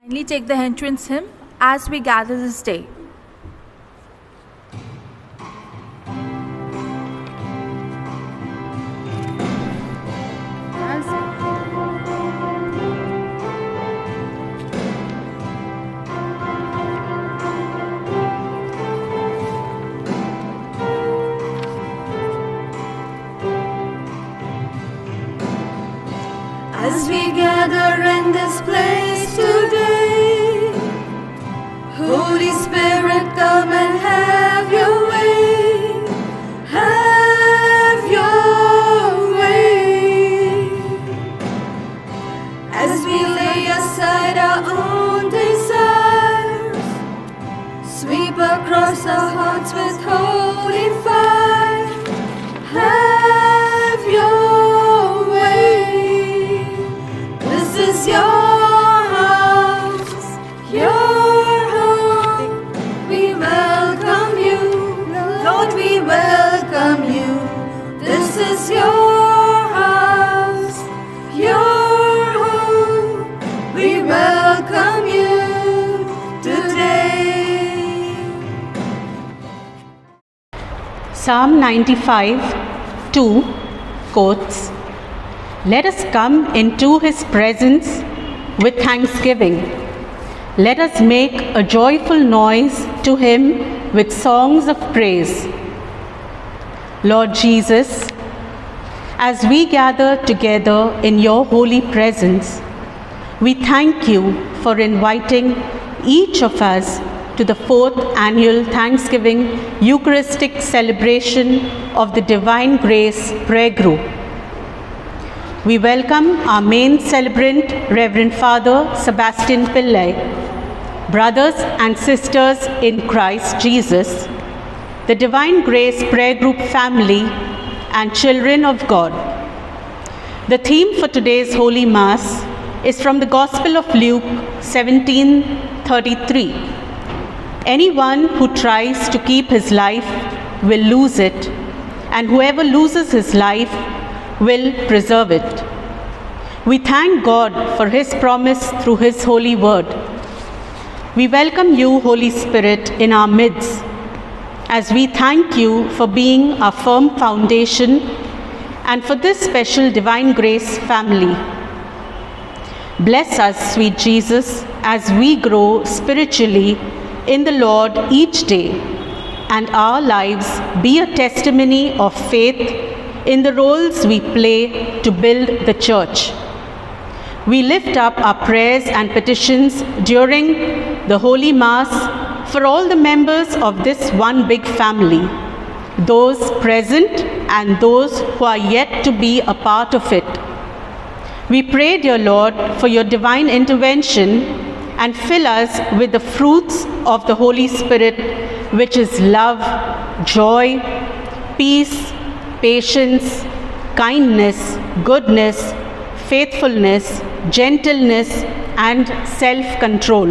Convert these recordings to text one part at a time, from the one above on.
Kindly take the entrance hymn as we gather this day. As we gather in this place today, Holy Spirit, come and have your way. Have your way. As we lay aside our own desires, sweep across our hearts with holy fire. Have your way. This is your house, your home. We welcome you, Lord, we welcome you. This is your house, your home. We welcome you today. Psalm 95, 2 quotes, "Let us come into His presence with thanksgiving. Let us make a joyful noise to Him with songs of praise." Lord Jesus, as we gather together in your holy presence, we thank you for inviting each of us to the 4th annual Thanksgiving Eucharistic celebration of the Divine Grace Prayer Group. We welcome our main celebrant, Reverend Father Sebastian Pillai, brothers and sisters in Christ Jesus, the Divine Grace Prayer Group family, and children of God. The theme for today's Holy Mass is from the Gospel of Luke 17:33. Anyone who tries to keep his life will lose it, and whoever loses his life will preserve it. We thank God for His promise through His holy word. We welcome you, Holy Spirit, in our midst, as we thank you for being our firm foundation and for this special Divine Grace family. Bless us, sweet Jesus, as we grow spiritually in the Lord each day, and our lives be a testimony of faith in the roles we play to build the Church. We lift up our prayers and petitions during the Holy Mass for all the members of this one big family, those present and those who are yet to be a part of it. We pray, dear Lord, for your divine intervention and fill us with the fruits of the Holy Spirit, which is love, joy, peace, patience, kindness, goodness, faithfulness, gentleness, and self-control.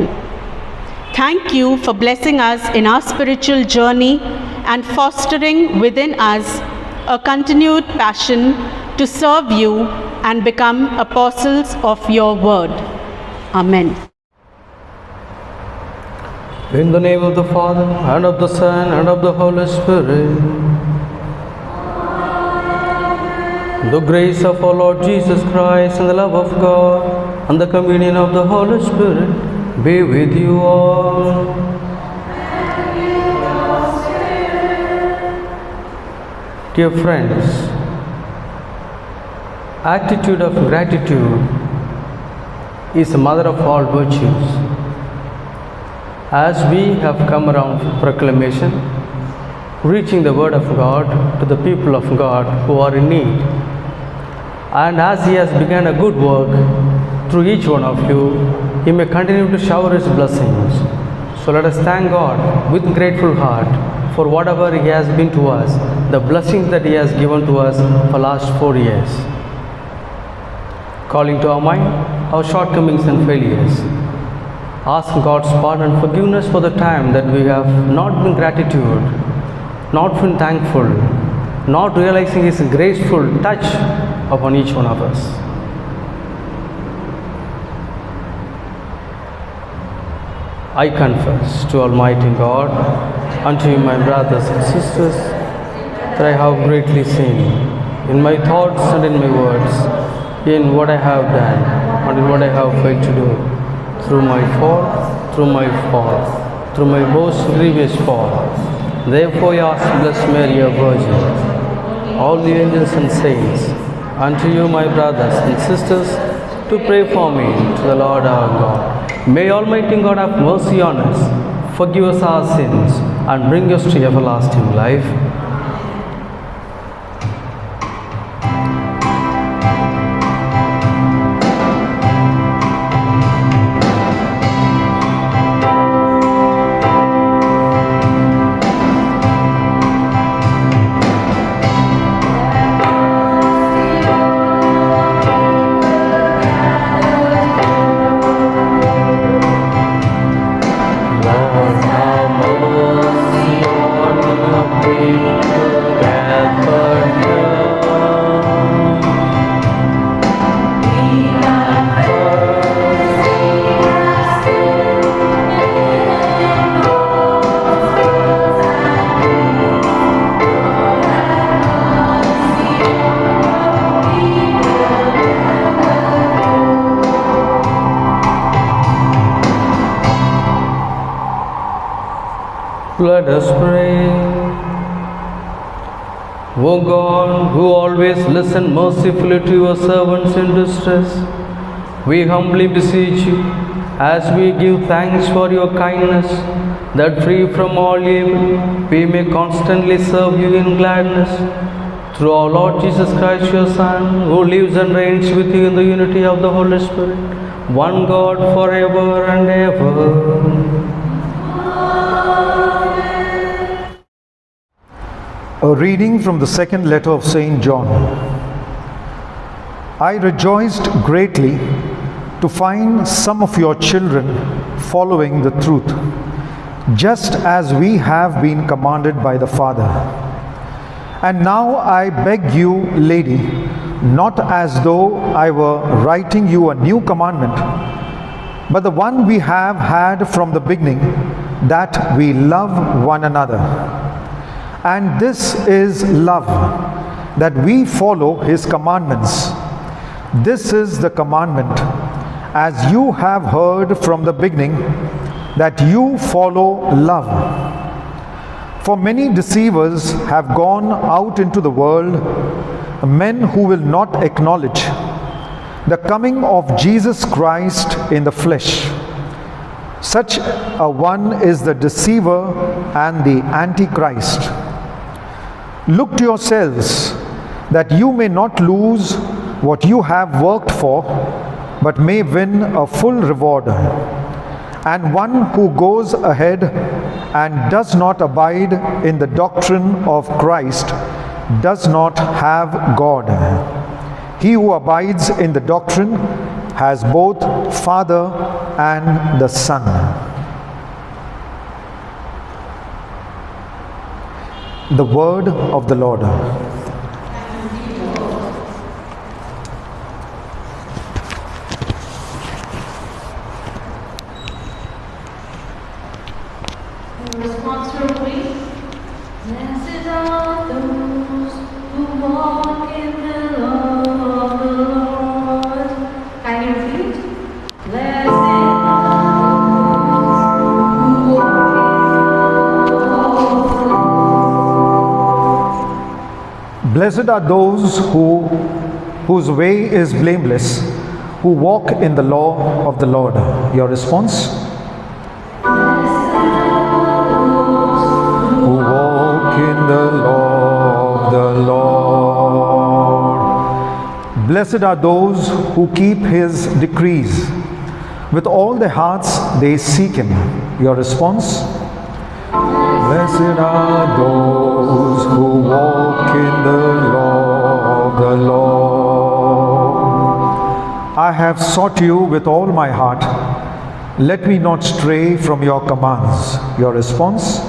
Thank you for blessing us in our spiritual journey and fostering within us a continued passion to serve you and become apostles of your word. Amen. In the name of the Father, and of the Son, and of the Holy Spirit. The grace of our Lord Jesus Christ, and the love of God, and the communion of the Holy Spirit be with you all. Dear friends, attitude of gratitude is the mother of all virtues. As we have come around proclamation, reaching the word of God to the people of God who are in need, and as He has begun a good work through each one of you, He may continue to shower His blessings. So let us thank God with grateful heart for whatever He has been to us, the blessings that He has given to us for last 4 years. Calling to our mind our shortcomings and failures. Ask God's pardon and forgiveness for the time that we have not been gratitude, not been thankful, not realizing His graceful touch upon each one of us. I confess to Almighty God, unto you, my brothers and sisters, that I have greatly sinned in my thoughts and in my words, in what I have done and in what I have failed to do, through my fault, through my most grievous fault. Therefore, I ask Blessed Mary, a Virgin, all the angels and saints, unto you, my brothers and sisters, to pray for me to the Lord our God. May Almighty God have mercy on us, forgive us our sins, and bring us to everlasting life. Let us pray. O God, who always listen mercifully to your servants in distress, we humbly beseech you, as we give thanks for your kindness, that free from all evil, we may constantly serve you in gladness. Through our Lord Jesus Christ, your Son, who lives and reigns with you in the unity of the Holy Spirit, one God forever and ever. A reading from the second letter of St. John. I rejoiced greatly to find some of your children following the truth, just as we have been commanded by the Father. And now I beg you, lady, not as though I were writing you a new commandment, but the one we have had from the beginning, that we love one another. And this is love, that we follow his commandments. This is the commandment, as you have heard from the beginning, that you follow love. For many deceivers have gone out into the world, men who will not acknowledge the coming of Jesus Christ in the flesh. Such a one is the deceiver and the Antichrist. Look to yourselves, that you may not lose what you have worked for, but may win a full reward. And one who goes ahead and does not abide in the doctrine of Christ does not have God. He who abides in the doctrine has both Father and the Son. The word of the Lord. In response to our plea, blessed are those who walk in the law of the Lord. Can you repeat? Blessed are those who walk in the law of the Lord. Blessed are those whose way is blameless, who walk in the law of the Lord. Your response? Who walk in the law of the Lord. Blessed are those who keep his decrees. With all their hearts they seek him. Your response? Blessed are those who walk in the law of the Lord. I have sought you with all my heart. Let me not stray from your commands. Your response?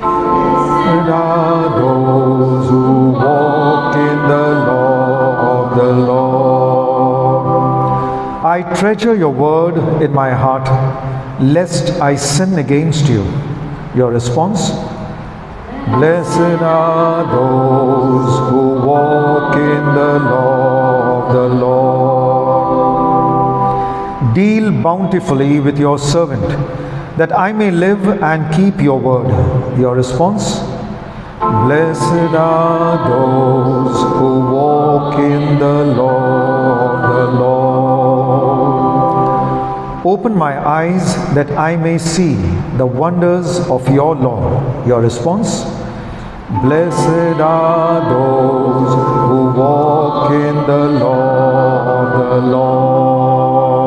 Blessed are those who walk in the law of the Lord. I I treasure your word in my heart, lest I sin against you. Your response? Blessed are those who walk in the law of the Lord. Deal bountifully with your servant, that I may live and keep your word. Your response? Blessed are those who walk in the law of the Lord. Open my eyes that I may see the wonders of your law. Your response? Blessed are those who walk in the law of the Lord.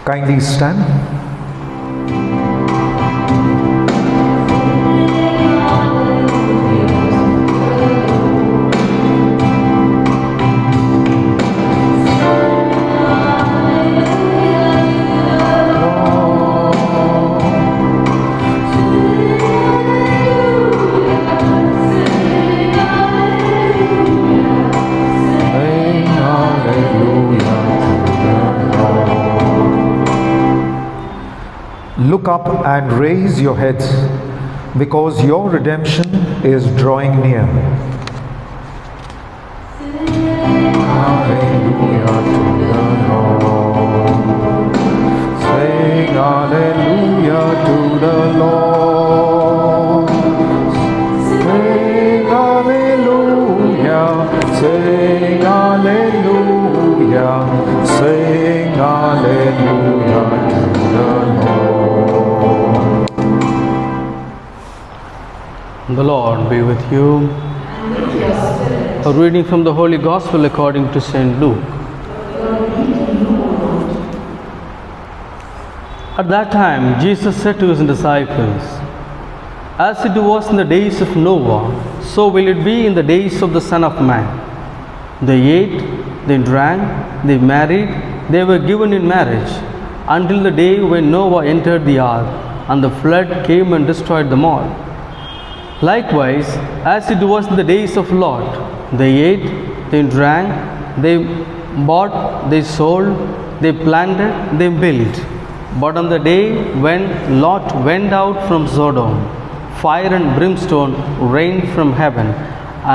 Kindly stand. Look up and raise your heads, because your redemption is drawing near. Hallelujah to the Lord. Sing hallelujah to the Lord. Sing hallelujah. Sing hallelujah. Sing hallelujah to the Lord. The Lord be with you. A reading from the Holy Gospel according to St. Luke. At that time, Jesus said to his disciples, "As it was in the days of Noah, so will it be in the days of the Son of Man. They ate, they drank, they married, they were given in marriage, until the day when Noah entered the ark, and the flood came and destroyed them all. Likewise, as it was in the days of Lot, they ate, they drank, they bought, they sold, they planted, they built. But on the day when Lot went out from Sodom, fire and brimstone rained from heaven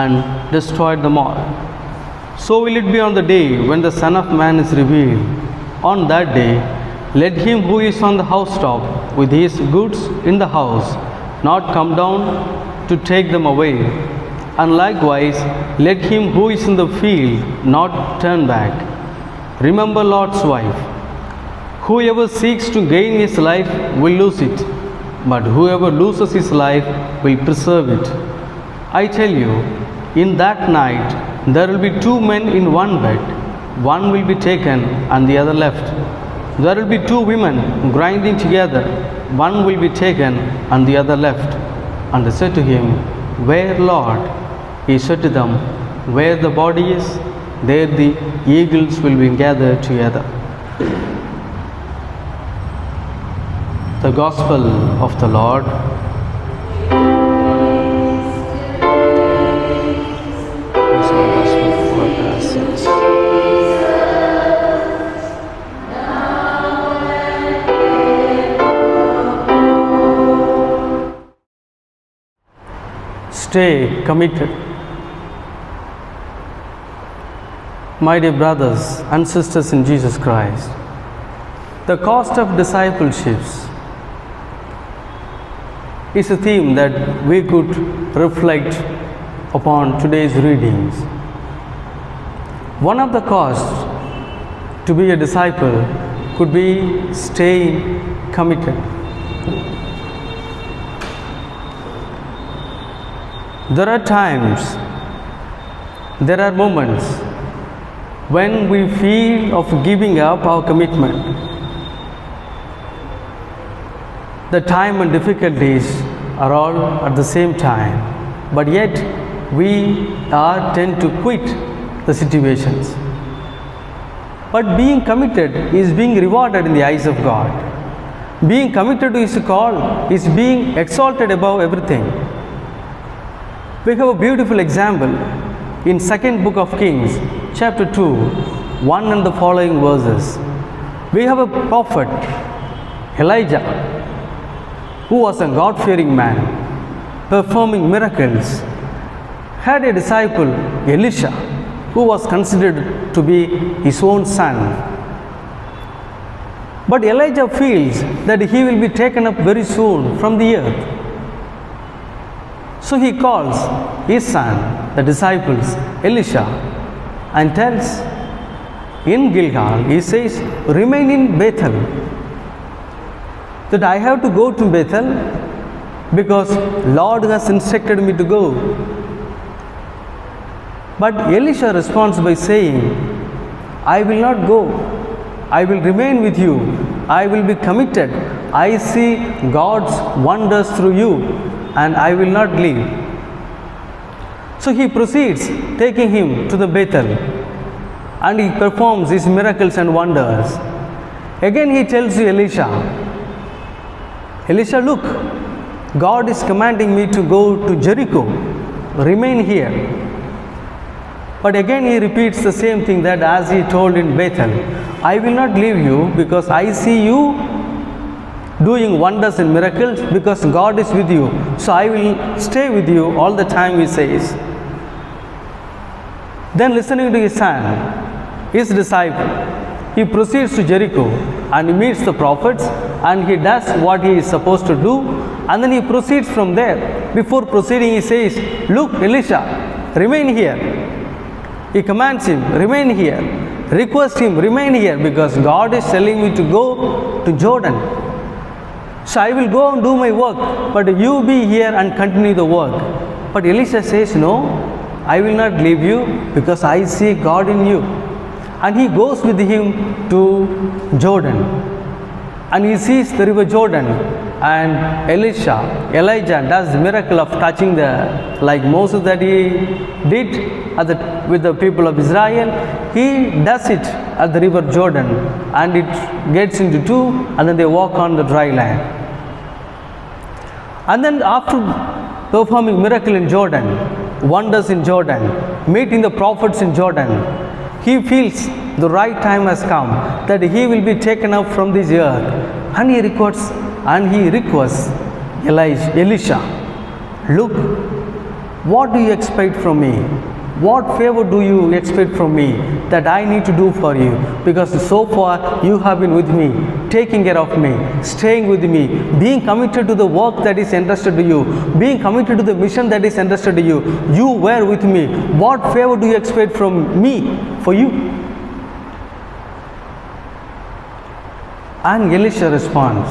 and destroyed them all. So will it be on the day when the Son of Man is revealed. On that day, let him who is on the housetop with his goods in the house not come down to take them away. And likewise, let him who is in the field not turn back. Remember Lot's wife. Whoever seeks to gain his life will lose it, but whoever loses his life will preserve it. I tell you, in that night there will be two men in one bed. One will be taken and the other left. There will be two women grinding together. One will be taken and the other left." And they said to him, "Where, Lord?" He said to them, "Where the body is, there the eagles will be gathered together." The Gospel of the Lord. Stay committed. My dear brothers and sisters in Jesus Christ, the cost of discipleship is a theme that we could reflect upon today's readings. One of the costs to be a disciple could be staying committed. There are times, there are moments when we feel of giving up our commitment. The time and difficulties are all at the same time, but yet we tend to quit the situations. But being committed is being rewarded in the eyes of God. Being committed to His call is being exalted above everything. We have a beautiful example in 2nd book of Kings, chapter 2, 1 and the following verses, we have a prophet, Elijah, who was a God-fearing man, performing miracles, had a disciple, Elisha, who was considered to be his own son. But Elijah feels that he will be taken up very soon from the earth. So he calls his son, the disciples, Elisha, and tells in Gilgal, he says, remain in Bethel. That I have to go to Bethel because Lord has instructed me to go. But Elisha responds by saying, I will not go. I will remain with you. I will be committed. I see God's wonders through you, and I will not leave. So he proceeds, taking him to the Bethel, and he performs his miracles and wonders. Again he tells to Elisha, look, God is commanding me to go to Jericho. Remain here. But again he repeats the same thing that as he told in Bethel, I will not leave you because I see you doing wonders and miracles because God is with you. So I will stay with you all the time, he says. Then listening to his son, his disciple, he proceeds to Jericho and he meets the prophets and he does what he is supposed to do, and then he proceeds from there. Before proceeding he says, look, Elisha, remain here. He commands him, remain here. Request him, remain here because God is telling me to go to Jordan. So I will go and do my work, but you be here and continue the work. But Elisha says, no, I will not leave you because I see God in you. And he goes with him to Jordan. And he sees the river Jordan. And Elijah does the miracle of touching like Moses that he did with the people of Israel. He does it at the river Jordan, and it gets into two, and then they walk on the dry land. And then after performing miracle in Jordan, wonders in Jordan, meeting the prophets in Jordan, he feels the right time has come that he will be taken up from this earth, and he requests Elisha, look, what do you expect from me? What favor do you expect from me that I need to do for you? Because so far you have been with me, taking care of me, staying with me, being committed to the work that is entrusted to you, being committed to the mission that is entrusted to you. You were with me. What favor do you expect from me for you? And Elisha responds,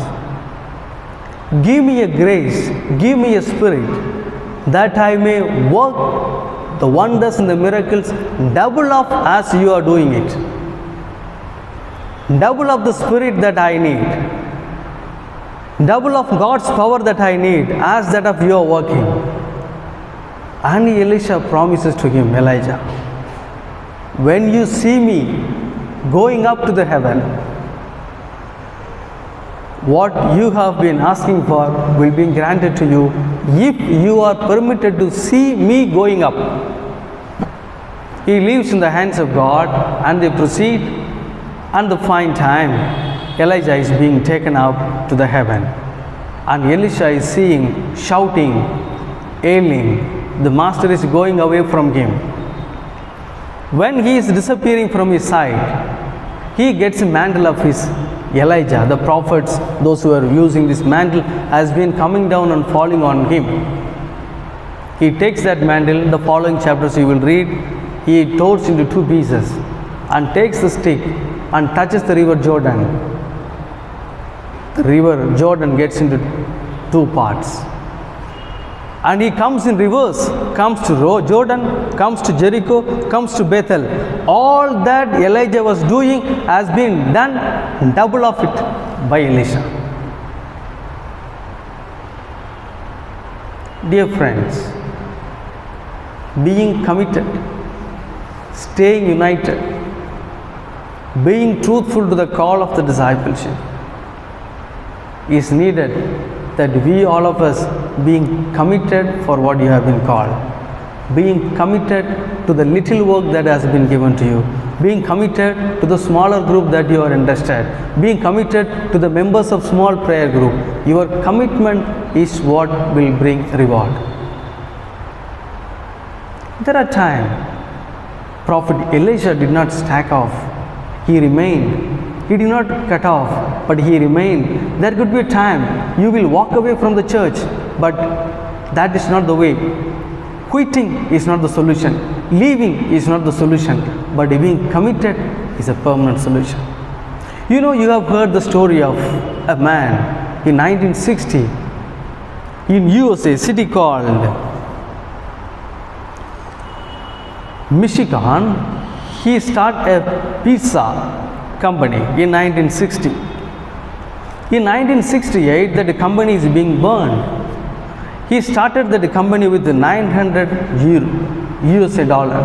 give me a grace, give me a spirit that I may work the wonders and the miracles double up as you are doing it. Double up the spirit that I need. Double of God's power that I need as that of your working. And Elisha promises to him, Elijah, when you see me going up to the heaven, what you have been asking for will be granted to you if you are permitted to see me going up. He leaves in the hands of God, and they proceed, and the fine time Elijah is being taken up to the heaven, and Elisha is seeing, shouting, ailing, the master is going away from him. When he is disappearing from his sight, he gets a mantle of his Elijah. The prophets, those who are using this mantle, has been coming down and falling on him. He takes that mantle, the following chapters you will read, he tears into two pieces and takes the stick and touches the river Jordan. The river Jordan gets into two parts. And he comes in reverse, comes to Jordan, comes to Jericho, comes to Bethel. All that Elijah was doing has been done, double of it by Elisha. Dear friends, being committed, staying united, being truthful to the call of the discipleship is needed, that we all of us being committed for what you have been called, being committed to the little work that has been given to you, being committed to the smaller group that you are interested, being committed to the members of small prayer group. Your commitment is what will bring reward. There are times Prophet Elisha did not stack off. He remained. He did not cut off, but he remained. There could be a time you will walk away from the church, but that is not the way. Quitting is not the solution. Leaving is not the solution, but being committed is a permanent solution. You know, you have heard the story of a man in 1960 in USA, city called Michigan. He started a pizza company in 1960. In 1968, that company is being burned. He started that company with 900 USA dollar.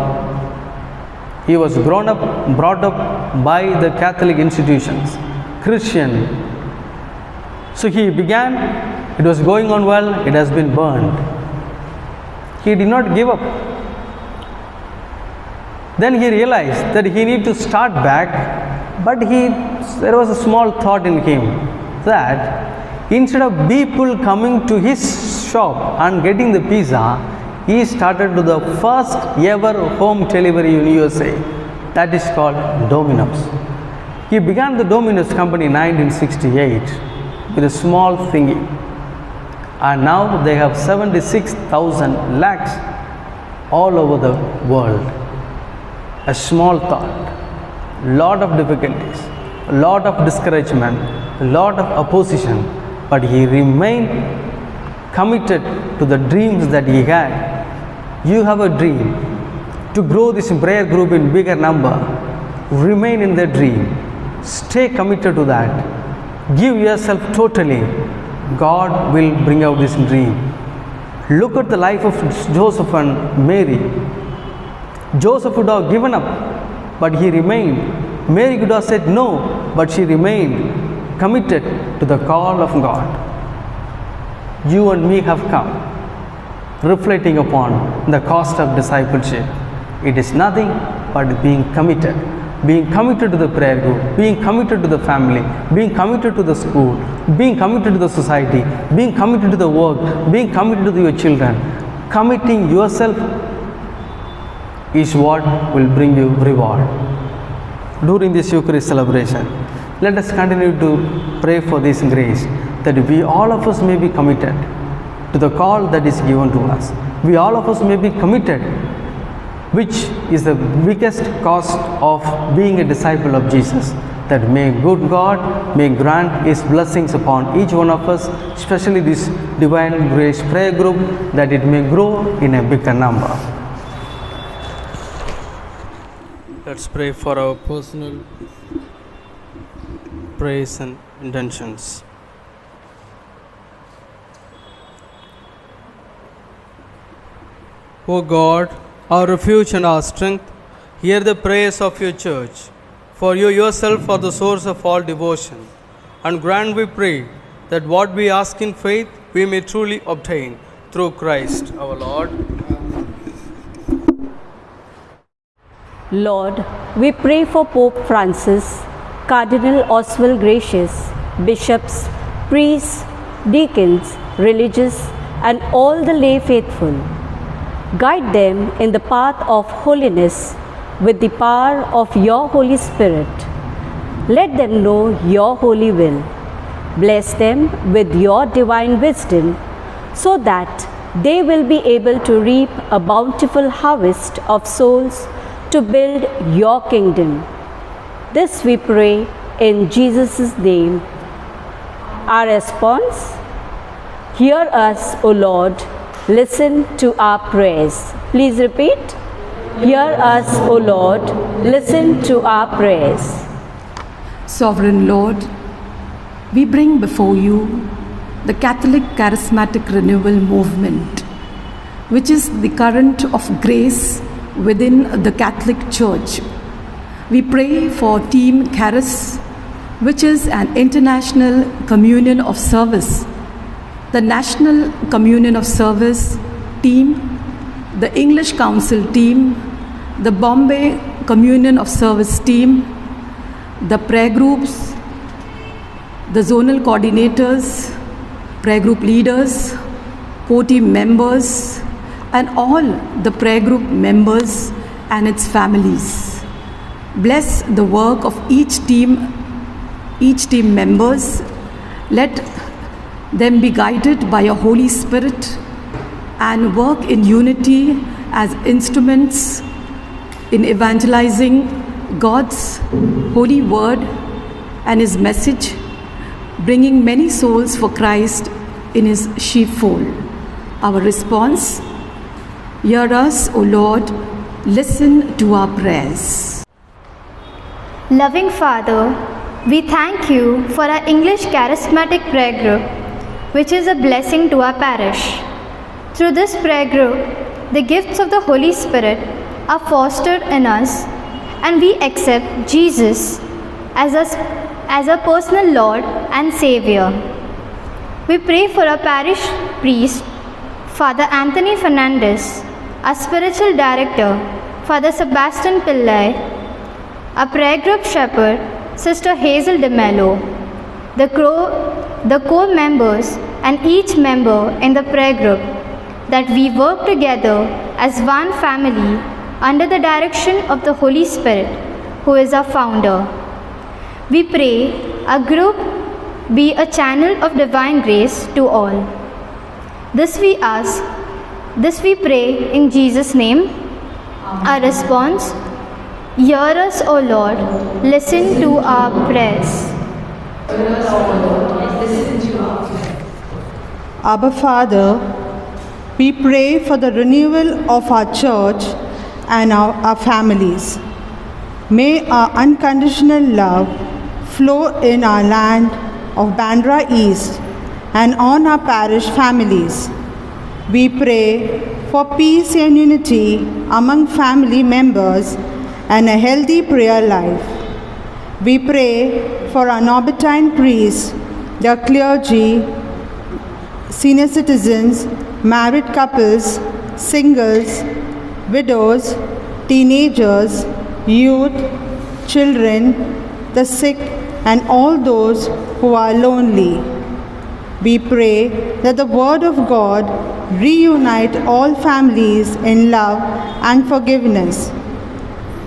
He was brought up by the Catholic institutions, Christian. So he began, it was going on well, it has been burned. He did not give up. Then he realized that he need to start back, but there was a small thought in him that instead of people coming to his shop and getting the pizza, he started to the first ever home delivery in USA. That is called Domino's. He began the Domino's company in 1968 with a small thingy, and now they have 76,000 lakhs all over the world. A small thought, lot of difficulties, lot of discouragement, lot of opposition, but he remained committed to the dreams that he had. You have a dream to grow this prayer group in bigger number. Remain in the dream. Stay committed to that. Give yourself totally. God will bring out this dream. Look at the life of Joseph and Mary. Joseph would have given up, but he remained. Mary could have said no, but she remained committed to the call of God. You and me have come reflecting upon the cost of discipleship. It is nothing but being committed to the prayer group, being committed to the family, being committed to the school, being committed to the society, being committed to the work, being committed to your children. Committing yourself is what will bring you reward. During this Eucharist celebration, let us continue to pray for this grace, that we all of us may be committed to the call that is given to us. We all of us may be committed, which is the biggest cost of being a disciple of Jesus. That may good God may grant His blessings upon each one of us, especially this Divine Grace Prayer Group, that it may grow in a bigger number. Let's pray for our personal prayers and intentions. O God, our refuge and our strength, hear the prayers of your church. For you yourself are the source of all devotion. And grant, we pray, that what we ask in faith we may truly obtain through Christ our Lord. Lord, we pray for Pope Francis, Cardinal Oswald Gracious, bishops, priests, deacons, religious, and all the lay faithful. Guide them in the path of holiness with the power of your Holy Spirit. Let them know your holy will. Bless them with your divine wisdom, so that they will be able to reap a bountiful harvest of souls to build your kingdom. This we pray in Jesus' name. Our response: hear us, O Lord. Listen to our prayers. Please repeat. Hear us, O Lord. Listen to our prayers. Sovereign Lord, we bring before you the Catholic Charismatic Renewal Movement, which is the current of grace within the Catholic Church. We pray for Team Charis, which is an international communion of service, the National Communion of Service team, the English Council team, the Bombay Communion of Service team, the prayer groups, the zonal coordinators, prayer group leaders, co-team members, and all the prayer group members and its families. Bless the work of each team members. Let them be guided by your Holy Spirit and work in unity as instruments in evangelizing God's holy word and His message, bringing many souls for Christ in His sheepfold. Our response: hear us, O Lord, listen to our prayers. Loving Father, we thank you for our English Charismatic Prayer Group, which is a blessing to our parish. Through this prayer group, the gifts of the Holy Spirit are fostered in us, and we accept Jesus as a personal Lord and Savior. We pray for our parish priest, Father Anthony Fernandez, our spiritual director, Father Sebastian Pillai, our prayer group shepherd, Sister Hazel de Mello, the core members and each member in the prayer group, that we work together as one family under the direction of the Holy Spirit, who is our founder. We pray our group be a channel of divine grace to all. This we ask, this we pray in Jesus' name. Our response: hear us, O Lord, listen to our prayers. Abba Father, we pray for the renewal of our church and our families. May our unconditional love flow in our land of Bandra East and on our parish families. We pray for peace and unity among family members and a healthy prayer life. We pray for our Norbertine priests, the clergy, senior citizens, married couples, singles, widows, teenagers, youth, children, the sick, and all those who are lonely. We pray that the Word of God reunite all families in love and forgiveness.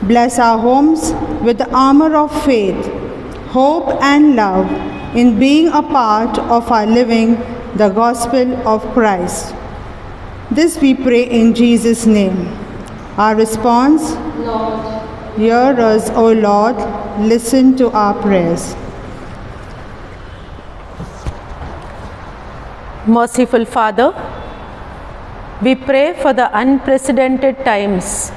Bless our homes with the armor of faith, hope, and love in being a part of our living the gospel of Christ. This we pray in Jesus' name. Our response: Lord, hear us, O Lord, listen to our prayers. Merciful Father, we pray for the unprecedented times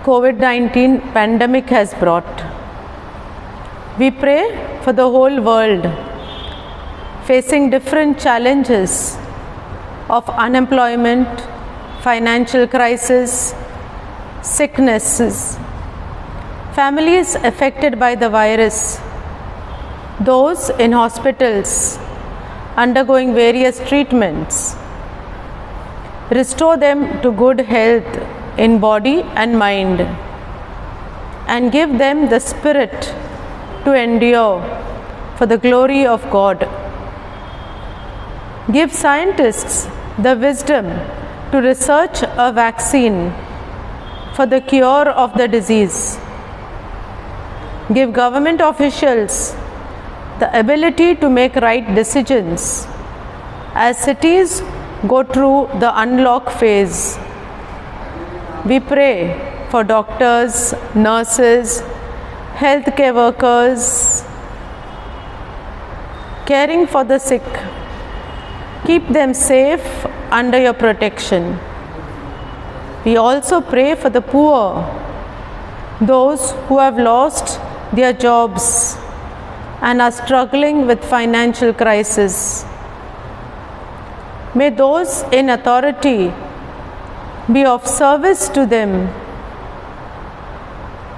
COVID-19 pandemic has brought. We pray for the whole world facing different challenges of unemployment, financial crisis, sicknesses, families affected by the virus, those in hospitals undergoing various treatments. Restore them to good health in body and mind, and give them the spirit to endure for the glory of God. Give scientists the wisdom to research a vaccine for the cure of the disease. Give government officials the ability to make right decisions as cities go through the unlock phase. We pray for doctors, nurses, healthcare workers, caring for the sick. Keep them safe under your protection. We also pray for the poor, those who have lost their jobs and are struggling with financial crisis. May those in authority be of service to them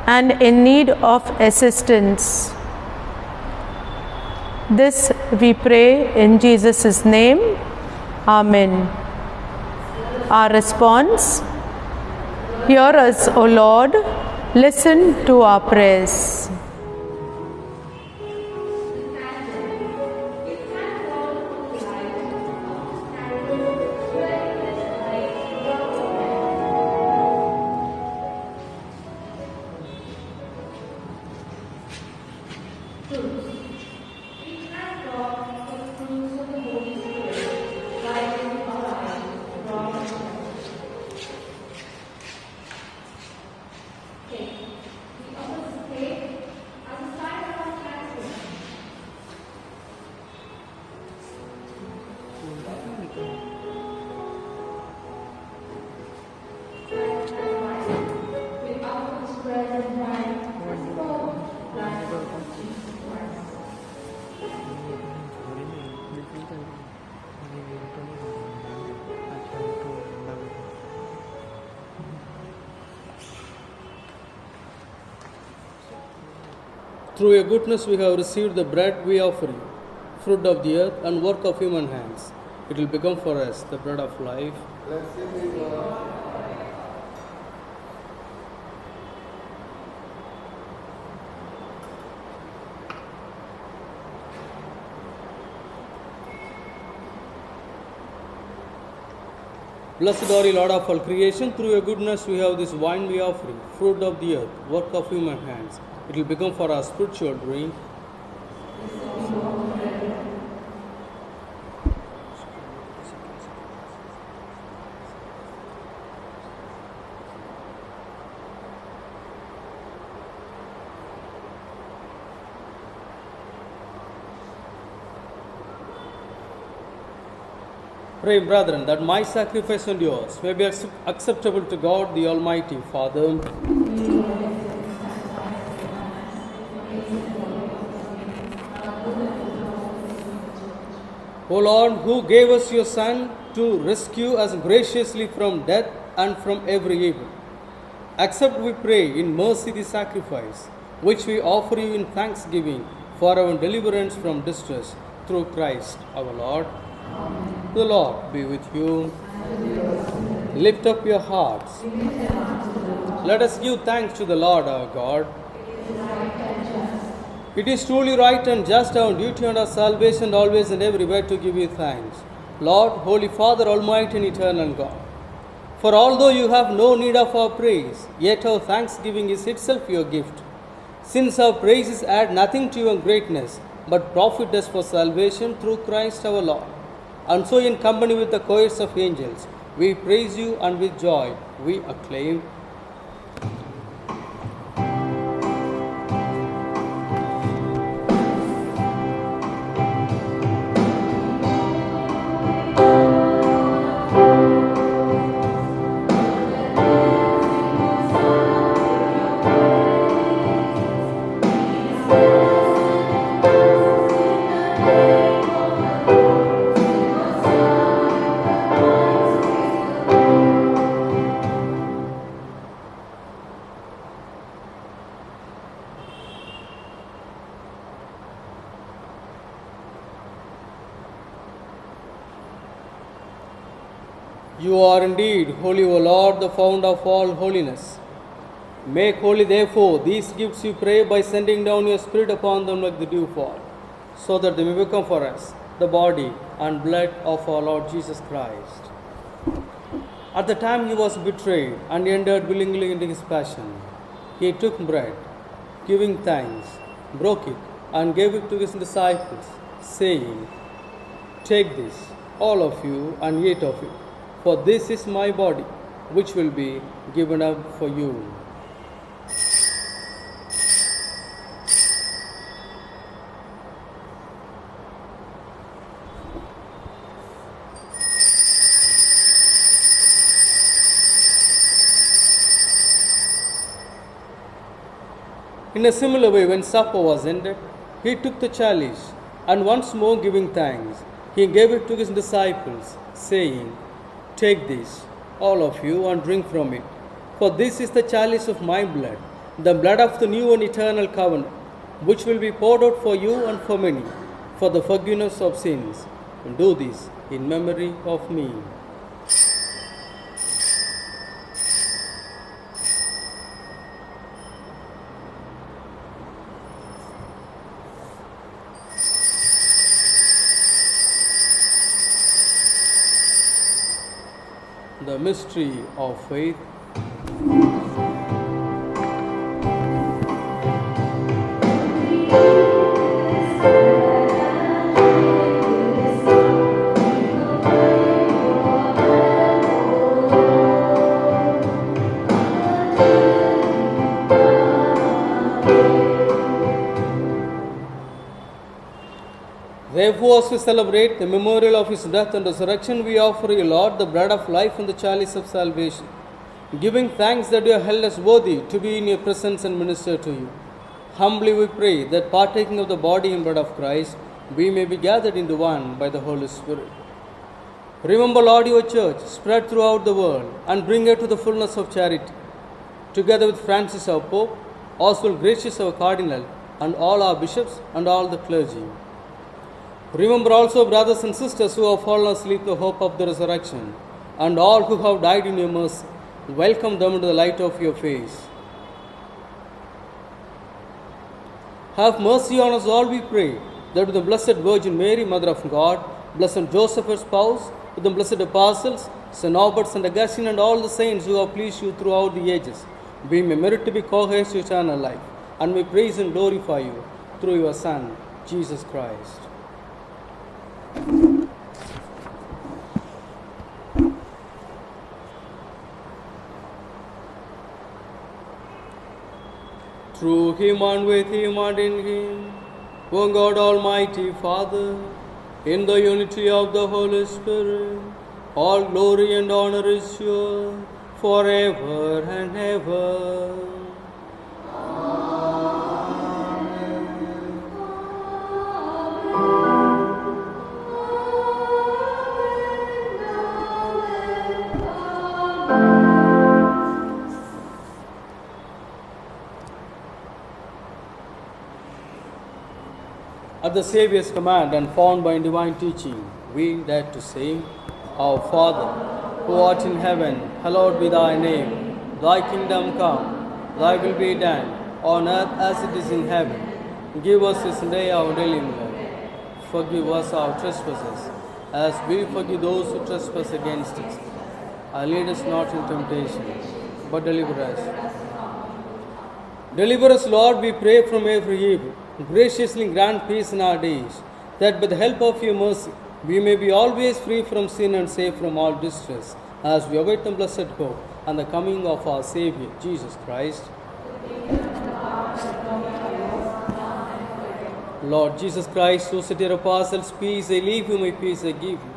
and in need of assistance. This we pray in Jesus' name. Amen. our response. Hear us, O Lord. Listen to our prayers. Through your goodness we have received the bread we offer you, fruit of the earth and work of human hands. It will become for us the bread of life. Blessed are you, Lord of all creation. Through your goodness we have this wine we offer you, fruit of the earth, work of human hands. It will become for our spiritual drink. Pray, brethren, that my sacrifice and yours may be acceptable to God the Almighty Father. O Lord, who gave us your Son to rescue us graciously from death and from every evil, accept, we pray, in mercy the sacrifice which we offer you in thanksgiving for our deliverance from distress through Christ our Lord. Amen. The Lord be with you. Lift up your hearts. Let us give thanks to the Lord our God. It is truly right and just, our duty and our salvation always and everywhere to give you thanks, Lord, Holy Father, Almighty and Eternal God. For although you have no need of our praise, yet our thanksgiving is itself your gift. Since our praises add nothing to your greatness, but profit us for salvation through Christ our Lord. And so in company with the choirs of angels, we praise you, and with joy we acclaim. You are indeed holy, O Lord, the fount of all holiness. Make holy, therefore, these gifts, you pray, by sending down your Spirit upon them like the dewfall, so that they may become for us the body and blood of our Lord Jesus Christ. At the time he was betrayed and entered willingly into his passion, he took bread, giving thanks, broke it, and gave it to his disciples, saying, "Take this, all of you, and eat of it. For this is my body, which will be given up for you." In a similar way, when supper was ended, he took the chalice, and once more giving thanks, he gave it to his disciples, saying, "Take this, all of you, and drink from it. For this is the chalice of my blood, the blood of the new and eternal covenant, which will be poured out for you and for many, for the forgiveness of sins. And do this in memory of me." The mystery of faith. Therefore, as we celebrate the memorial of his death and resurrection, we offer you, Lord, the bread of life and the chalice of salvation, giving thanks that you have held us worthy to be in your presence and minister to you. Humbly we pray that, partaking of the body and blood of Christ, we may be gathered into one by the Holy Spirit. Remember, Lord, your church spread throughout the world and bring her to the fullness of charity. Together with Francis, our Pope, Oswald Gracious, our Cardinal, and all our bishops and all the clergy. Remember also brothers and sisters who have fallen asleep to the hope of the resurrection, and all who have died in your mercy. Welcome them into the light of your face. Have mercy on us all, we pray, that with the Blessed Virgin Mary, Mother of God, Blessed Joseph, her spouse, with the blessed apostles, St. Albert, St. Augustine, and all the saints who have pleased you throughout the ages, we may merit to be co-heirs to eternal life, and may praise and glorify you through your Son, Jesus Christ. Through him and with him and in him, O God Almighty Father, in the unity of the Holy Spirit, all glory and honor is yours forever and ever. At the Saviour's command and found by divine teaching, we dare to say, Our Father, who art in heaven, hallowed be thy name. Thy kingdom come, thy will be done, on earth as it is in heaven. Give us this day our daily bread. Forgive us our trespasses, as we forgive those who trespass against us. And lead us not in temptation, but deliver us. Deliver us, Lord, we pray, from every evil. Graciously grant peace in our days, that by the help of your mercy we may be always free from sin and safe from all distress, as we await the blessed hope and the coming of our Saviour, Jesus Christ. Lord Jesus Christ, who said to your apostles, Peace I leave you, my peace I give you.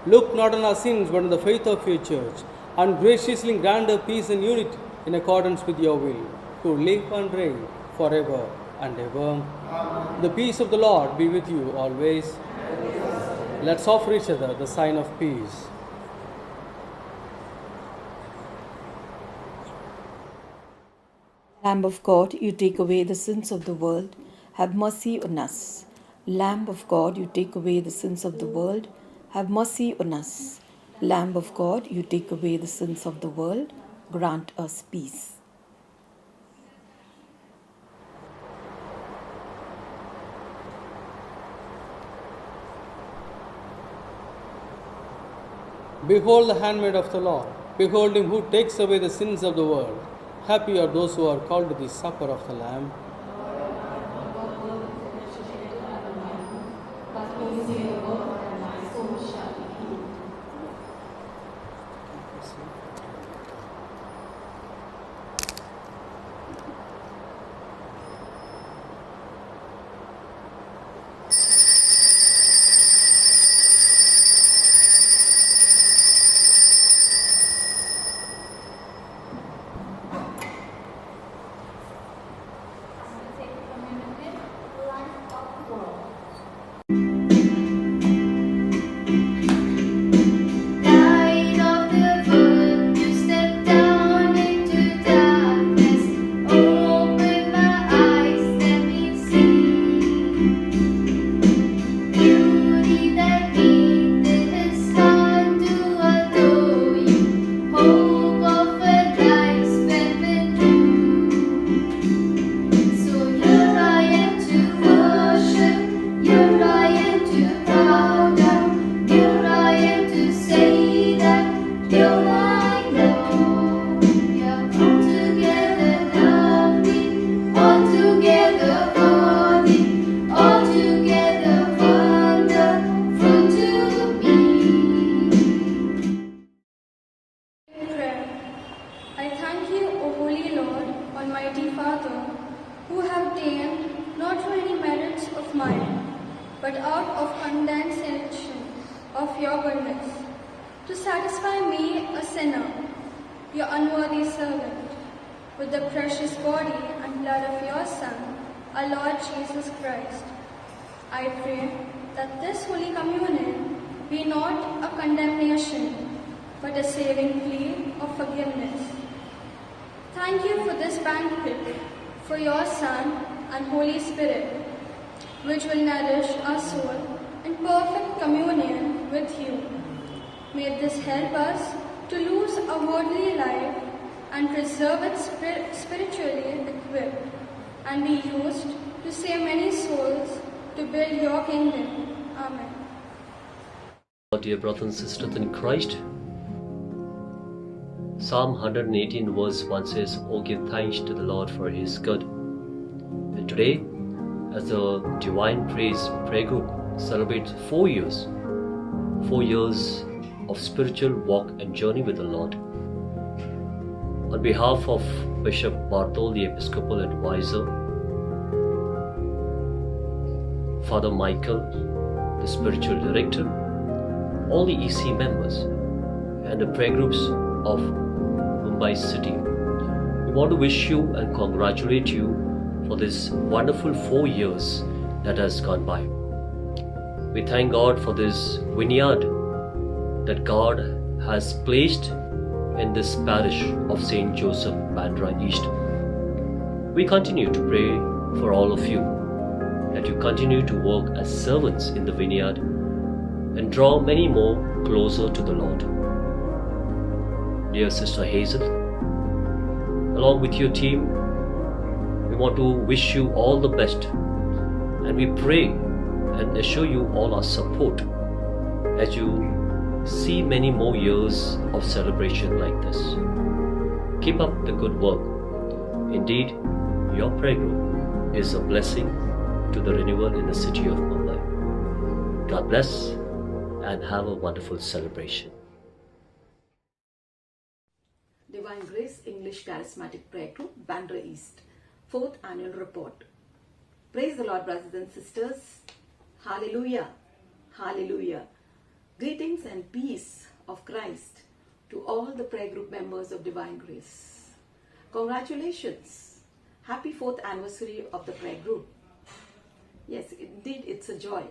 Look not on our sins, but on the faith of your church, and graciously grant her peace and unity in accordance with your will, who live and reign forever and ever. The peace of the Lord be with you always. Let's offer each other the sign of peace. Lamb of God, you take away the sins of the world, have mercy on us. Lamb of God, you take away the sins of the world, have mercy on us. Lamb of God, you take away the sins of the world, grant us peace. Behold the handmaid of the Lord. Behold him who takes away the sins of the world. Happy are those who are called to the supper of the Lamb. obtained not through any merits of mine, but out of condescension of your goodness, to satisfy me, a sinner, your unworthy servant, with the precious body and blood of your Son, our Lord Jesus Christ. I pray that this Holy Communion be not a condemnation, but a saving plea of forgiveness. Thank you for this banquet, for your Son and Holy Spirit, which will nourish our soul in perfect communion with you. May this help us to lose a worldly life and preserve it spiritually equipped, and be used to save many souls to build your kingdom. Amen. Dear brothers and sisters in Christ, Psalm 118 verse 1 says, "Oh, give thanks to the Lord for His good." And today, as the Divine Praise Prayer Group celebrates 4 years of spiritual walk and journey with the Lord, on behalf of Bishop Bartol, the Episcopal Advisor, Father Michael, the Spiritual Director, all the EC members, and the prayer groups of Mumbai City, we want to wish you and congratulate you for this wonderful 4 years that has gone by. We thank God for this vineyard that God has placed in this parish of St. Joseph, Bandra East. We continue to pray for all of you, that you continue to work as servants in the vineyard and draw many more closer to the Lord. Dear Sister Hazel, along with your team, we want to wish you all the best, and we pray and assure you all our support as you see many more years of celebration like this. Keep up the good work. Indeed, your prayer group is a blessing to the renewal in the city of Mumbai. God bless and have a wonderful celebration. Divine Grace English Charismatic Prayer Group, Bandra East, 4th Annual Report. Praise the Lord, brothers and sisters. Hallelujah. Hallelujah. Greetings and peace of Christ to all the prayer group members of Divine Grace. Congratulations. Happy 4th anniversary of the prayer group. Yes, indeed, it's a joy.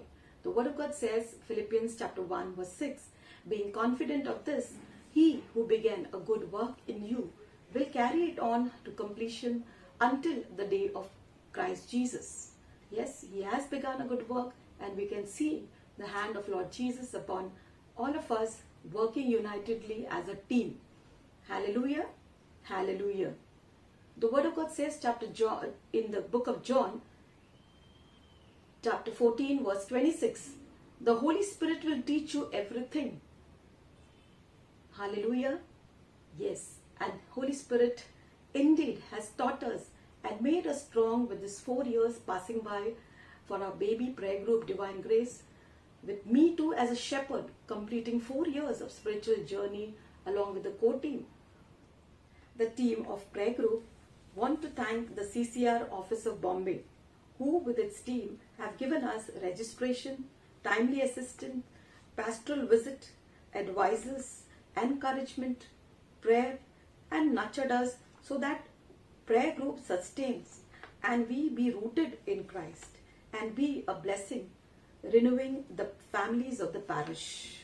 The Word of God says, Philippians chapter 1 verse 6, being confident of this, he who began a good work in you will carry it on to completion until the day of Christ Jesus. Yes, he has begun a good work, and we can see the hand of Lord Jesus upon all of us working unitedly as a team. Hallelujah. Hallelujah. The Word of God says in the book of John, chapter 14 verse 26, the Holy Spirit will teach you everything. Hallelujah. Yes, and Holy Spirit indeed has taught us and made us strong with this 4 years passing by for our baby prayer group Divine Grace, with me too as a shepherd completing 4 years of spiritual journey along with the core team. The team of prayer group want to thank the CCR office of Bombay, who with its team have given us registration, timely assistance, pastoral visit, advisors, encouragement, prayer, and nurtured us so that prayer group sustains and we be rooted in Christ and be a blessing, renewing the families of the parish.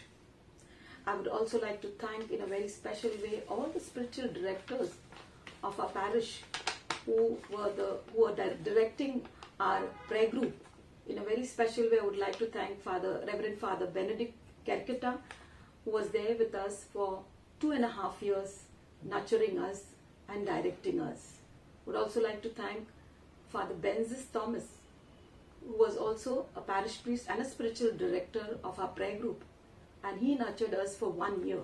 I would also like to thank in a very special way all the spiritual directors of our parish who are directing our prayer group. In a very special way, I would like to thank Reverend Father Benedict Kerketa, who was there with us for 2.5 years, nurturing us and directing us. Would also like to thank Father Benzis Thomas, who was also a parish priest and a spiritual director of our prayer group, and he nurtured us for 1 year.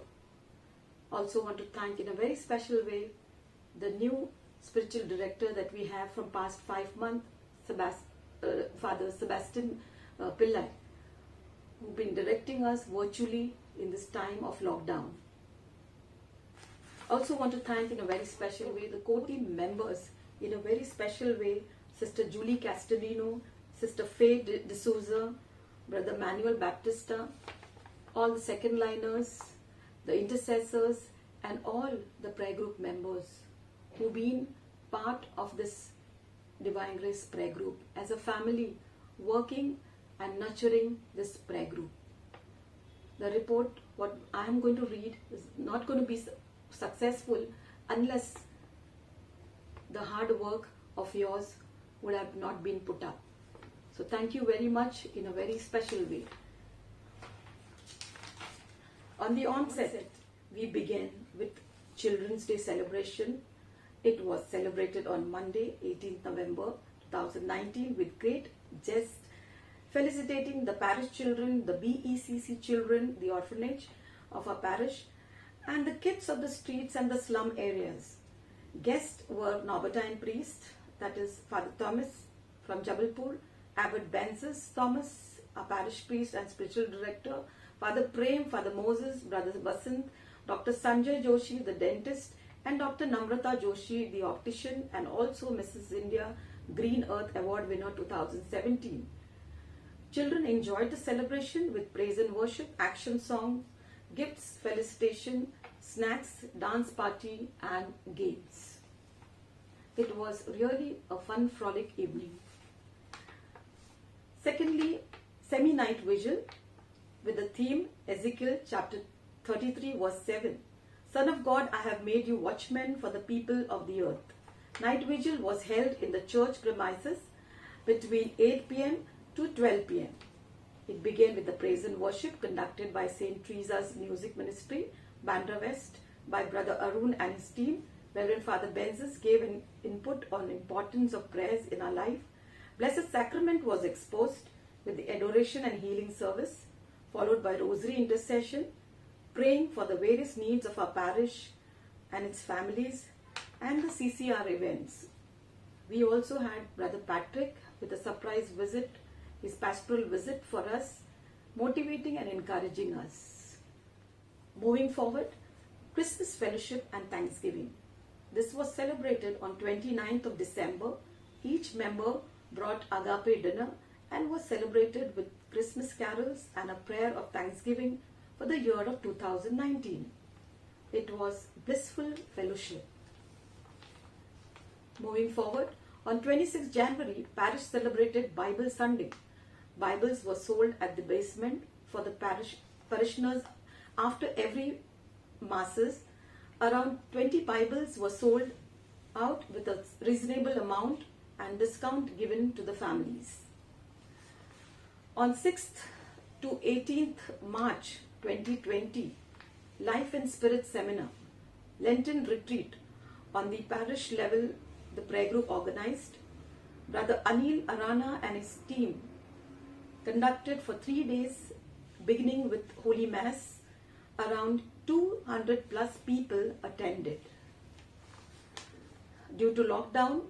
Also want to thank in a very special way the new spiritual director that we have from past 5 months, Father Sebastian Pillai, who've been directing us virtually in this time of lockdown. Also want to thank in a very special way the core team members, in a very special way Sister Julie Castellino, Sister Faye D'Souza, Brother Manuel Baptista, all the second liners, the intercessors, and all the prayer group members who've been part of this Divine Grace prayer group as a family working and nurturing this prayer group. The report, what I am going to read, is not going to be successful unless the hard work of yours would have not been put up. So thank you very much in a very special way. On the onset, we began with Children's Day celebration. It was celebrated on Monday, 18th November 2019 with great zest, felicitating the parish children, the BECC children, the orphanage of our parish, and the kids of the streets and the slum areas. Guests were Norbertine priest, that is Father Thomas from Jabalpur, Abbot Benzes Thomas, our parish priest and spiritual director, Father Prem, Father Moses, Brother Vasant, Dr. Sanjay Joshi, the dentist, and Dr. Namrata Joshi, the optician, and also Mrs. India Green Earth Award winner 2017. Children enjoyed the celebration with praise and worship, action song, gifts, felicitation, snacks, dance party, and games. It was really a fun, frolic evening. Secondly, semi-night vigil with the theme Ezekiel chapter 33 verse 7. Son of God, I have made you watchmen for the people of the earth. Night vigil was held in the church premises between 8 p.m. to 12 p.m. It began with the praise and worship conducted by St. Teresa's Music Ministry, Bandra West, by Brother Arun and his team. Reverend Father Benzes gave an input on importance of prayers in our life. Blessed Sacrament was exposed with the adoration and healing service, followed by rosary intercession, praying for the various needs of our parish and its families, and the CCR events. We also had Brother Patrick with a surprise visit, his pastoral visit for us, motivating and encouraging us. Moving forward, Christmas Fellowship and Thanksgiving. This was celebrated on 29th of December. Each member brought agape dinner and was celebrated with Christmas carols and a prayer of thanksgiving for the year of 2019. It was blissful fellowship. Moving forward, on 26 January, parish celebrated Bible Sunday. Bibles were sold at the basement for the parishioners after every masses. Around 20 Bibles were sold out with a reasonable amount and discount given to the families. On 6th to 18th March 2020, Life and Spirit Seminar, Lenten Retreat on the parish level, the prayer group organized. Brother Anil Arana and his team conducted for 3 days, beginning with Holy Mass. Around 200 plus people attended. Due to lockdown,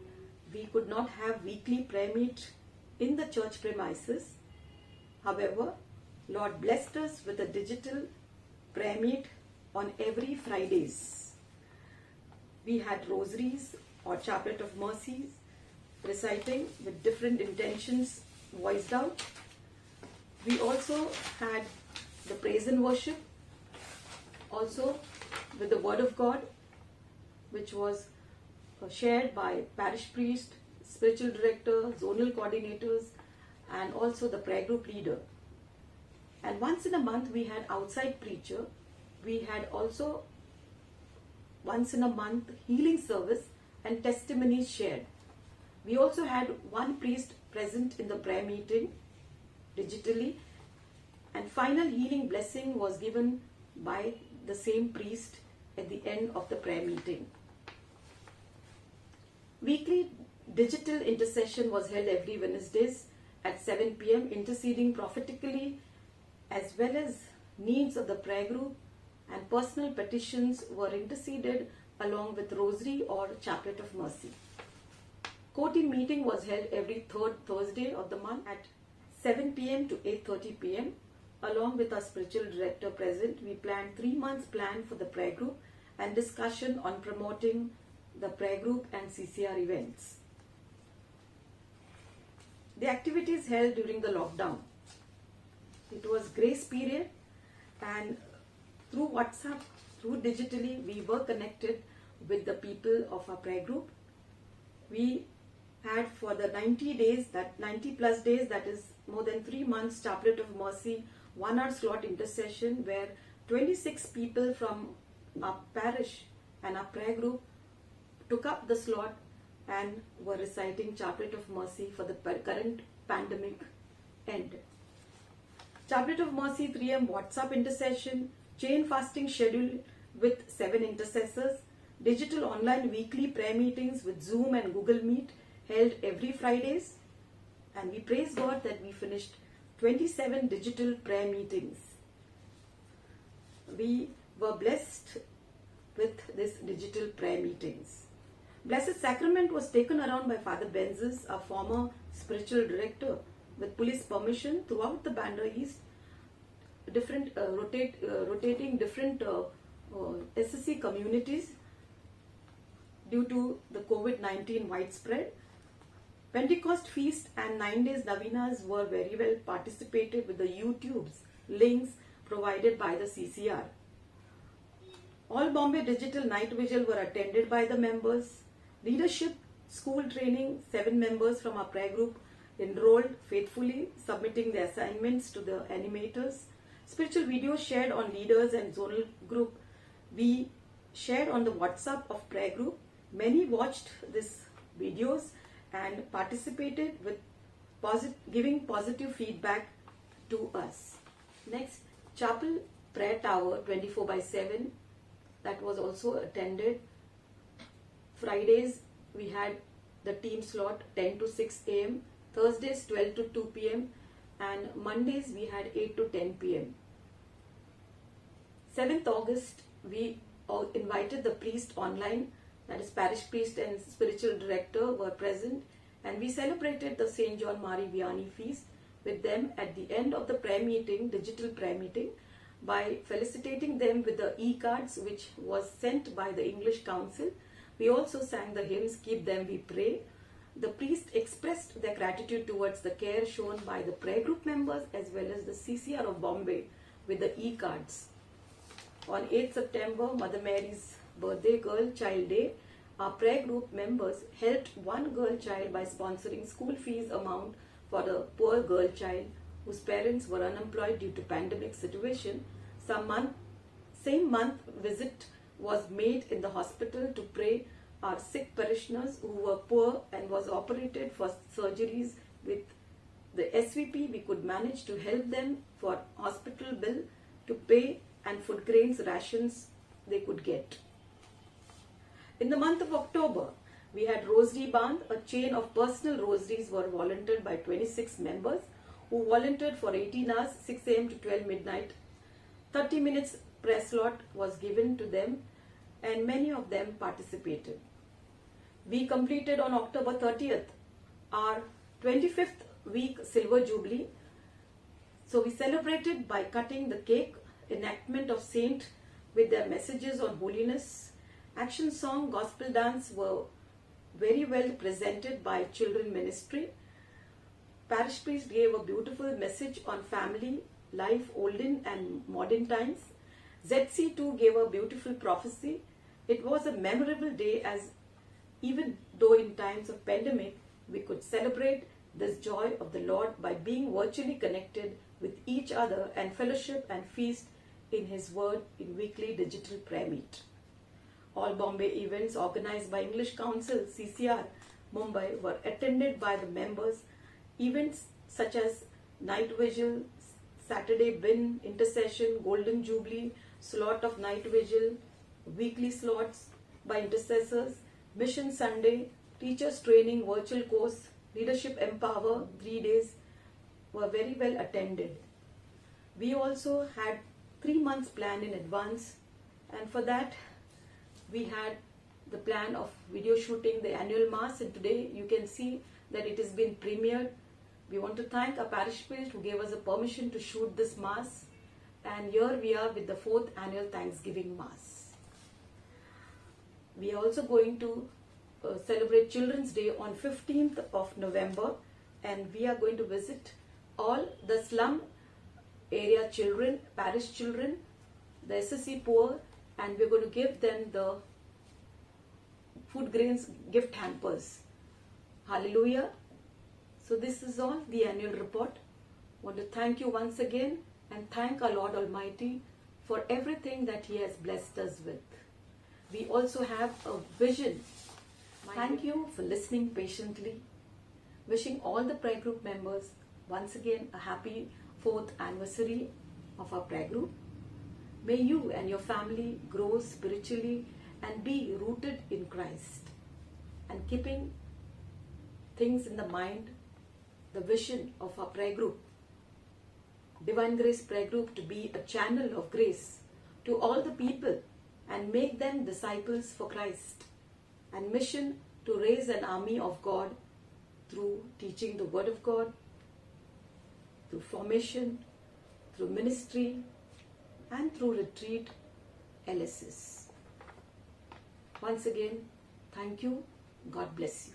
we could not have weekly prayer meet in the church premises. However, Lord blessed us with a digital prayer meet on every Fridays. We had rosaries or chaplet of mercies, reciting with different intentions voiced out. We also had the praise and worship, also with the word of God, which was shared by parish priest, spiritual director, zonal coordinators, and also the prayer group leader. And once in a month we had outside preacher. We had also once in a month healing service and testimonies shared. We also had one priest present in the prayer meeting digitally, and final healing blessing was given by the same priest at the end of the prayer meeting. Weekly digital intercession was held every Wednesdays at 7 p.m. interceding prophetically as well as needs of the prayer group, and personal petitions were interceded along with rosary or chaplet of mercy. Co-team meeting was held every third Thursday of the month at 7 p.m. to 8:30 p.m. Along with our spiritual director present, we planned 3 months plan for the prayer group and discussion on promoting the prayer group and CCR events. The activities held during the lockdown. It was grace period, and through WhatsApp, through digitally, we were connected with the people of our prayer group. We had for the 90 days, that 90 plus days, that is more than 3 months, Chaplet of Mercy 1 hour slot intercession, where 26 people from our parish and our prayer group took up the slot and were reciting Chaplet of Mercy for the current pandemic end. Chaplet of Mercy 3am WhatsApp intercession, chain fasting schedule with 7 intercessors, digital online weekly prayer meetings with Zoom and Google Meet held every Fridays, and we praise God that we finished 27 digital prayer meetings. We were blessed with this digital prayer meetings. Blessed Sacrament was taken around by Father Benzes, our former spiritual director, with police permission throughout the Bandra East, rotating different SSC communities due to the COVID-19 widespread. Pentecost feast and 9 days Navinas were very well participated with the YouTube's links provided by the CCR. All Bombay Digital Night Vigil were attended by the members. Leadership, school training, 7 members from our prayer group enrolled faithfully, submitting their assignments to the animators. Spiritual videos shared on leaders and zonal group. We shared on the WhatsApp of prayer group. Many watched these videos and participated with giving positive feedback to us. Next, Chapel Prayer Tower 24/7, that was also attended. Fridays we had the team slot 10 to 6 am, Thursdays 12 to 2 pm, and Mondays we had 8 to 10 pm. 7th August we invited the priest online, that is parish priest and spiritual director were present, and we celebrated the St. John Mari Vianney feast with them at the end of the prayer meeting, digital prayer meeting, by felicitating them with the e-cards which was sent by the English Council. We also sang the hymns, Keep Them We Pray. The priest expressed their gratitude towards the care shown by the prayer group members as well as the CCR of Bombay with the e-cards. On 8th September, Mother Mary's birthday, Girl Child Day, our prayer group members helped one girl child by sponsoring school fees amount for a poor girl child whose parents were unemployed due to pandemic situation. Same month, visit was made in the hospital to pray our sick parishioners who were poor and was operated for surgeries. With the SVP, we could manage to help them for hospital bill to pay and food grains rations they could get. In the month of October, we had Rosary Band. A chain of personal rosaries were volunteered by 26 members who volunteered for 18 hours, 6 am to 12 midnight. 30 minutes prayer slot was given to them and many of them participated. We completed on October 30th our 25th week Silver Jubilee. So we celebrated by cutting the cake, enactment of saint with their messages on holiness, action song, gospel dance were very well presented by children ministry. Parish priest gave a beautiful message on family, life, olden and modern times. ZC2 gave a beautiful prophecy. It was a memorable day, as even though in times of pandemic, we could celebrate this joy of the Lord by being virtually connected with each other and fellowship and feast in His Word in weekly digital prayer meet. All Bombay events organized by English Council, CCR, Mumbai were attended by the members. Events such as Night Vigil, Saturday Bin, Intercession, Golden Jubilee, slot of Night Vigil, weekly slots by intercessors, Mission Sunday, Teachers Training Virtual Course, Leadership Empower 3 days were very well attended. We also had 3 months planned in advance, and for that we had the plan of video shooting the annual mass, and today you can see that it has been premiered. We want to thank our parish priest who gave us a permission to shoot this mass, and here we are with the 4th annual Thanksgiving Mass. We are also going to celebrate Children's Day on 15th of November and we are going to visit all the slum area children, parish children, the SSC poor, and we're going to give them the food grains gift hampers. Hallelujah. So this is all the annual report. I want to thank you once again and thank our Lord Almighty for everything that He has blessed us with. We also have a vision. Thank you for listening patiently. Wishing all the prayer group members once again a happy 4th anniversary of our prayer group. May you and your family grow spiritually and be rooted in Christ, and keeping things in the mind, the vision of our prayer group, Divine Grace Prayer Group, to be a channel of grace to all the people and make them disciples for Christ, and mission to raise an army of God through teaching the Word of God, through formation, through ministry, and through retreat LSS. Once again, thank you. God bless you.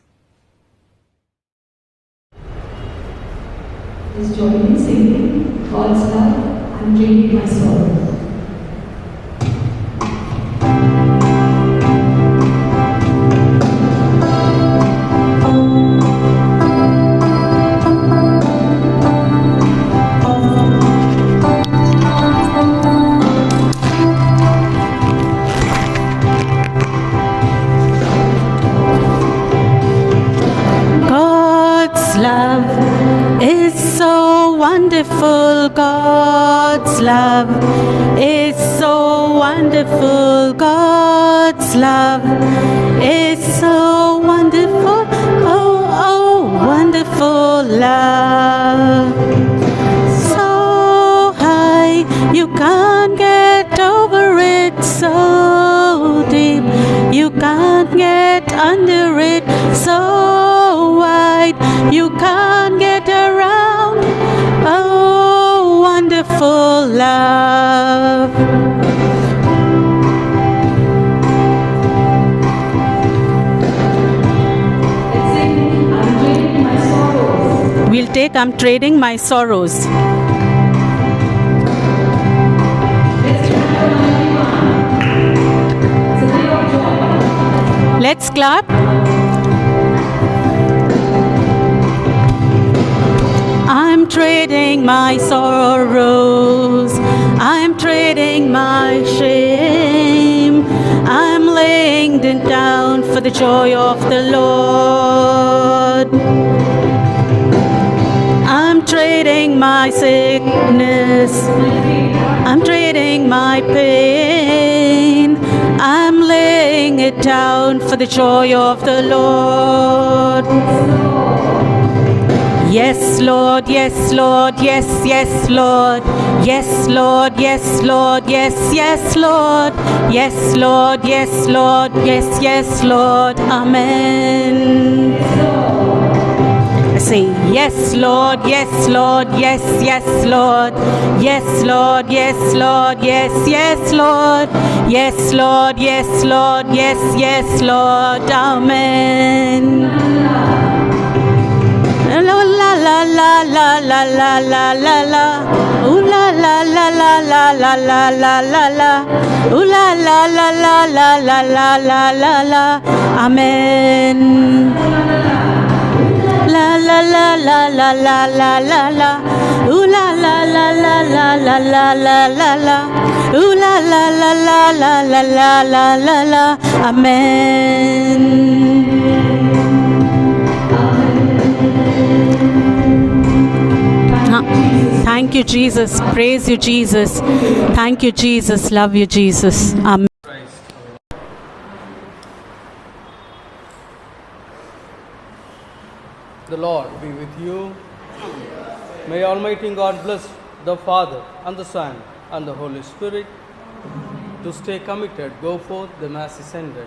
Please join me singing God's love and trading my sorrow. Wonderful, God's love is so wonderful. God's love is so wonderful. Oh, oh, wonderful love. So high, you can't get over it. So deep, you can't get under it. So wide, you can't get around. Oh, wonderful love. Let's sing, I'm trading my sorrows. We'll take I'm trading my sorrows. Let's clap. I'm trading my sorrows, I'm trading my shame, I'm laying them down for the joy of the Lord. I'm trading my sickness, I'm trading my pain, I'm laying it down for the joy of the Lord. Yes, Lord, yes, Lord, yes, yes, Lord. Yes, Lord, yes, Lord, yes, yes, Lord. Yes, Lord, yes, Lord, yes, yes, Lord. Amen. I say, yes, Lord, yes, Lord, yes, yes, Lord. Yes, Lord, yes, Lord, yes, yes, Lord. Yes, Lord, yes, Lord, yes, yes, Lord. Amen. La la la la la la la la. Ooh la la la la la la la la la la. Ooh la la la la la la la la la la. Amen. La la la la la la la la la. Ooh la la la la la la la la la la. Ooh la la la la la la la la la la. Amen. Thank you, Jesus. Praise you, Jesus. Thank you, Jesus. Love you, Jesus. Amen. The Lord be with you. May Almighty God bless the Father and the Son and the Holy Spirit. To stay committed, go forth, the Mass is ended.